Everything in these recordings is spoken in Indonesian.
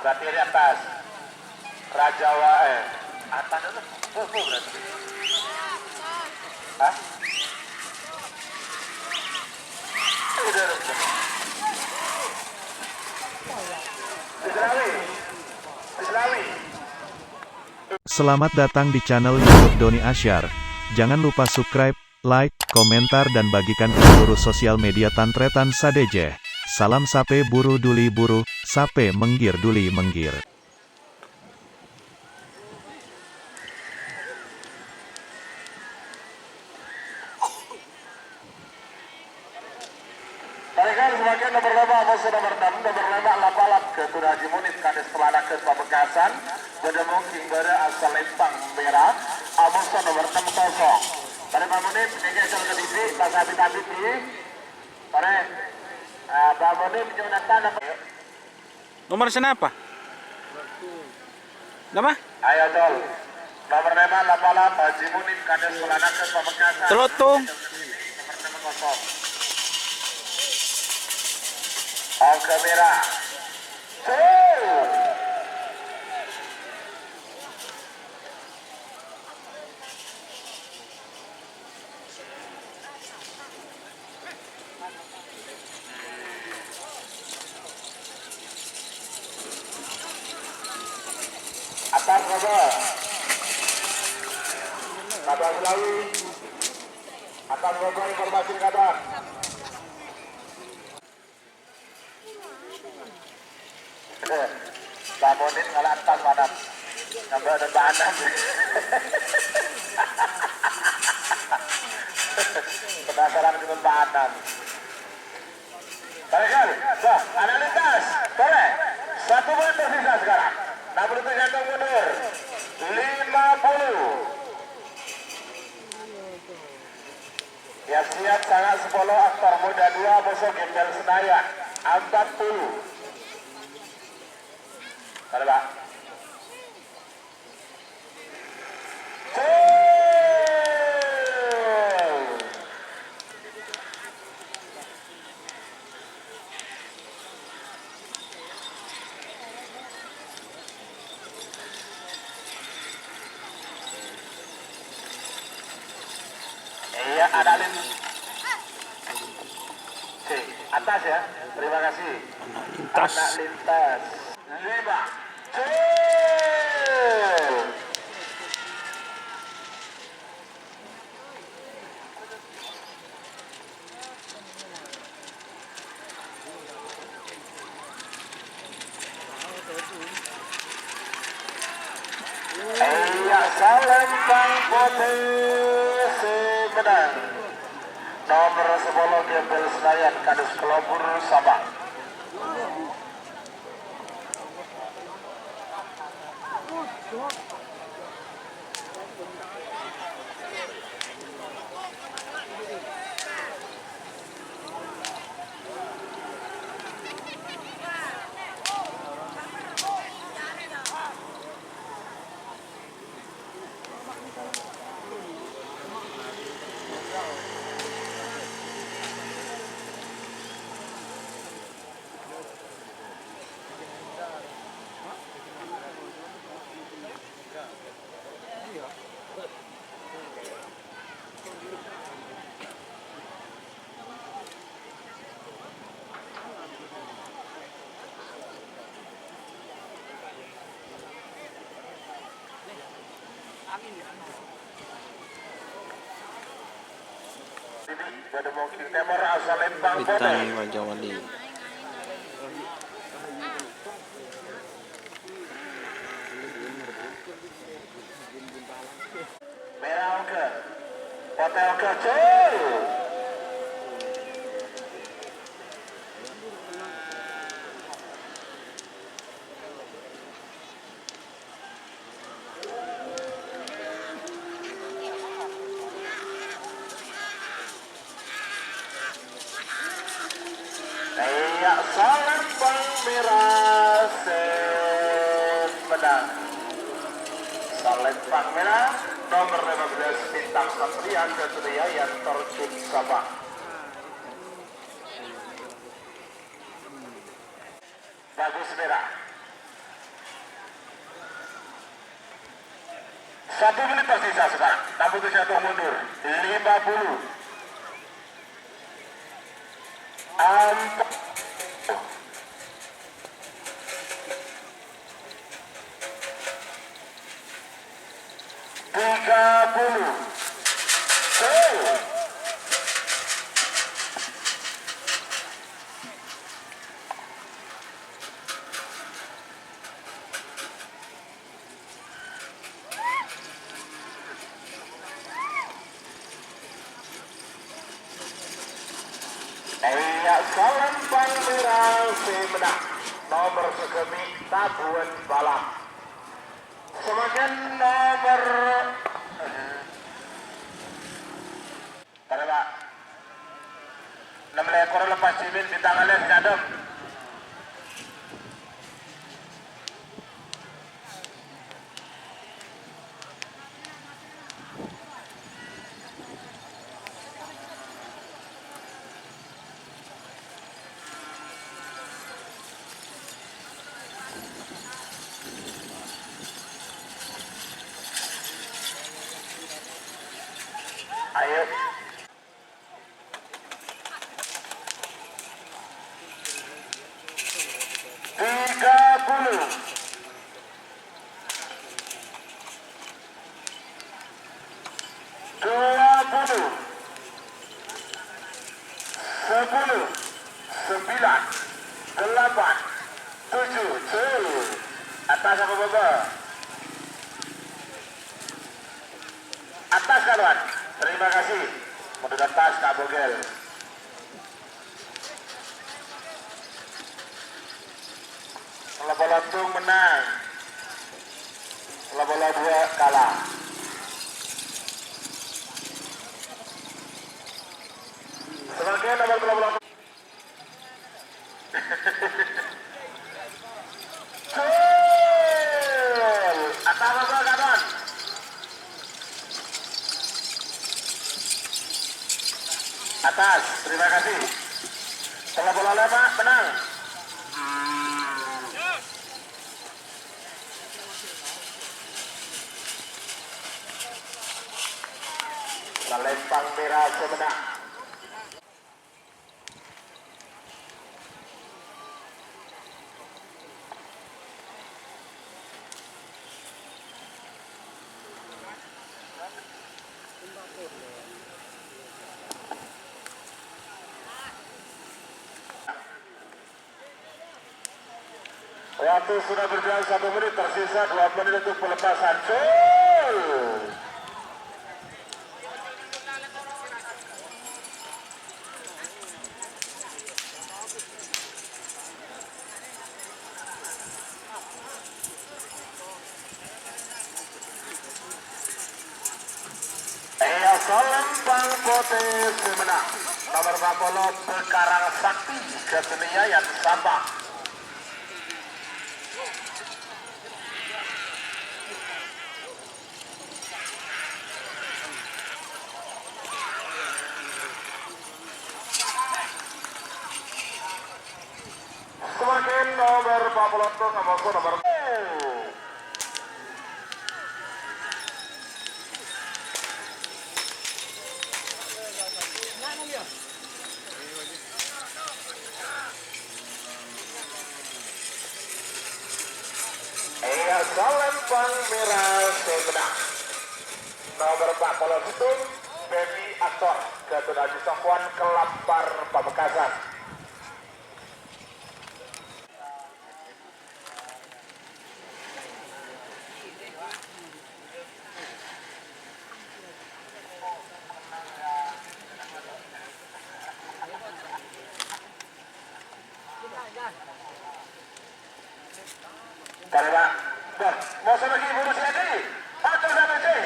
Berarti di atas. Rajawa atas itu berarti. Hah? Udah. Islami. Selamat datang di channel YouTube Doni Asyar. Jangan lupa subscribe, like, komentar dan bagikan ke seluruh sosial media Tantretan Sadeje. Salam sape buru duli buru, sape menggir duli menggir. Mereka sebagai nomor 5, musuh nomor 6, nomor 5 Lapalap ke Haji Munif, Kades Pelana ke Pamekasan, Bedemung Kingbara asal Lempang Merah, musuh nomor 6 kosong. Pada Pak Munif, ini asal ke Disi, Pak Sabit-Sabit ini, pada Pak Munif, Jonathan, Nomor sana apa? Nama? Ayo tol. Nomor 5 Lapalap, Haji Munif, Kades Pelana ke Pamekasan, Celotung. nomor 6 kosong. Angka merah. Atas kabar. Kabar Selawi. Atas kabar informasi kabar. Bangunin ngelantar madam. Nambah ada bahan. Penasaran dengan bahan. Baiklah, analitas, sore. 1 menit tersisa sekarang. 60 jatuh mundur. 50. Siap-siap sangat 10 aktor muda 2 musuh Gembel Senayan 40. Ada Pak. Iya, ada lin. Oke, atas ya. Terima kasih. Lintas. Anak lintas. 5. Iya, salam Bang Potensi menang. Nomor 10 Gembel Senayan, Kades Kelobur Sabang. Timur asal Lempang Bintang Wajah Wali. Merah oke. Hotel oke. Cuy. Iya, salam Bang Merah menang. Salam Bang Merah nomor 15 Bintang Satria Ksatria yang terjun Sabang. Bagus Merah. 1 menit tersisa sekarang. Tampuk jatuh mundur. 50. 30. Salam Pangeran Semenang nomor segemi Tabuan Balap. Semakin nomor pada Pak 6 ekor lepas cimin di tangan lihat kadem. Ayo. Tiga puluh. 20. 10. 9. 8. 7. Atas apa bawah? Atas kawan. Terima kasih. Mundur atas Kak Bogel. Bola tung menang. Bola 2 kalah. Sebagai nomor bola. Atas apa kawan? Atas, terima kasih. Setelah bola 5 menang. Lempang merah Semenang. Waktu sudah berjalan 1 menit, tersisa 2 menit untuk pelepasan. Salam Bang Potes Semenang. Nomor 40 Bekarang Sakti Kesenian Sabang. Semakin nomor 40 nomor Salam Bang Merah Semenang. Nomor 40 itu Baby Aktor Gatot Haji Sofwan Kelampar Pamekasan. Karena mau sama lagi buru siapa ni? Atau sama si?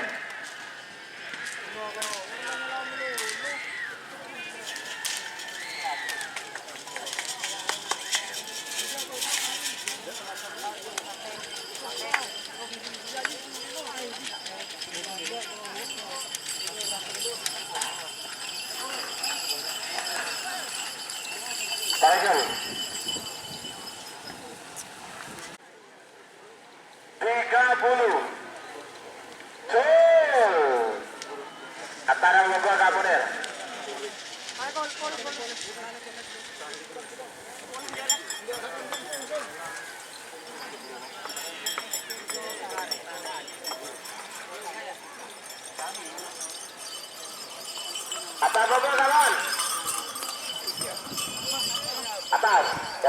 Tarik 30.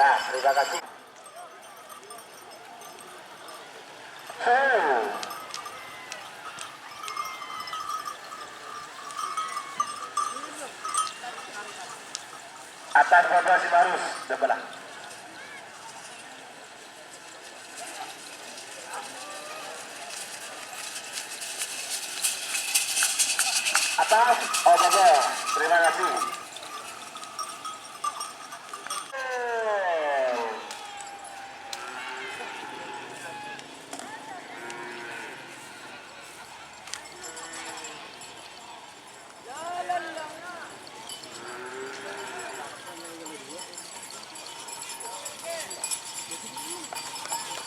Ya, terima kasih. Atas Bapak Simarus, debelah. Atas, oh Bapak, terima kasih.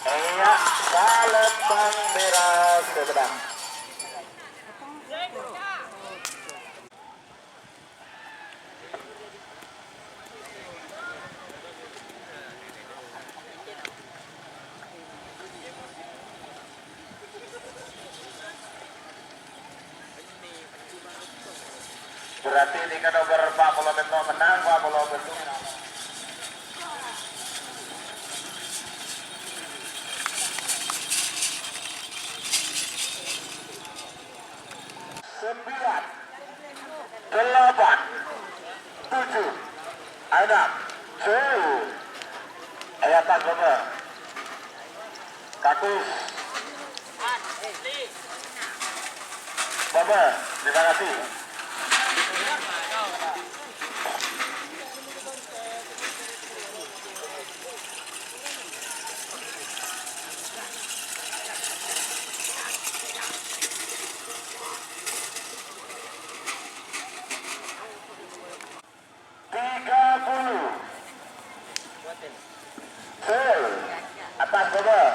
Iya, Palembang merah sebelah. Berarti ini kan nomor 40 betul menang, 40 betul. Sembilan, 8, 7, 6, 7. Ayatan Bapak. Kakus. Bapak, terima kasih. Atas Bapak.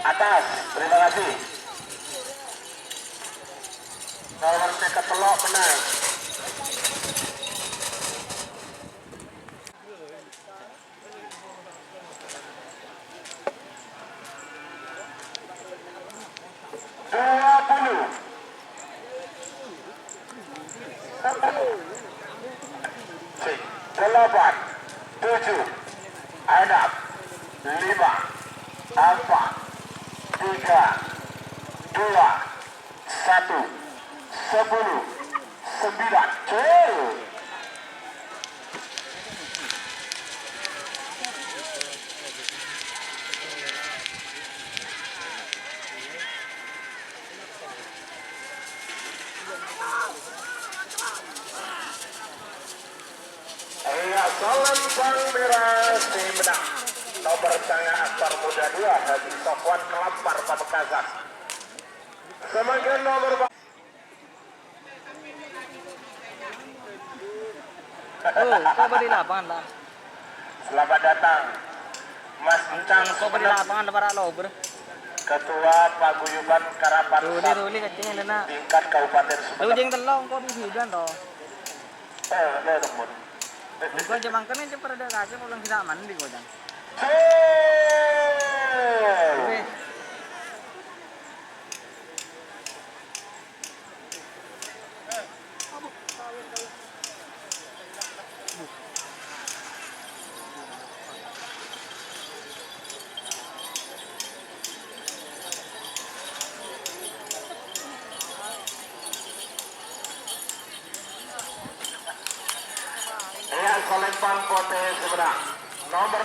Atas, terima kasih. Nomor ketelok menang. Delapan, 7, 6, 5, 4, 3, 2, 1, 10, 9, Palembang merah si menang. Nomor tengah Akbar Muda 2 Haji Sofwan Kelampar Pamekasan. Semakin nomor kau beri lapangan lah. Selamat datang Mas Encang Kau beri Sumeneb, lapangan para lo bro. Ketua Paguyuban Karapan Ruli kecil lena. tingkat Kabupaten Lu Sumeneb. jeng telong kau di hidupan toh. Temun. Kau jemang kan aja pada kasih pulang tidak mandi kau jang. Weh. Palembang Kota seberang nomor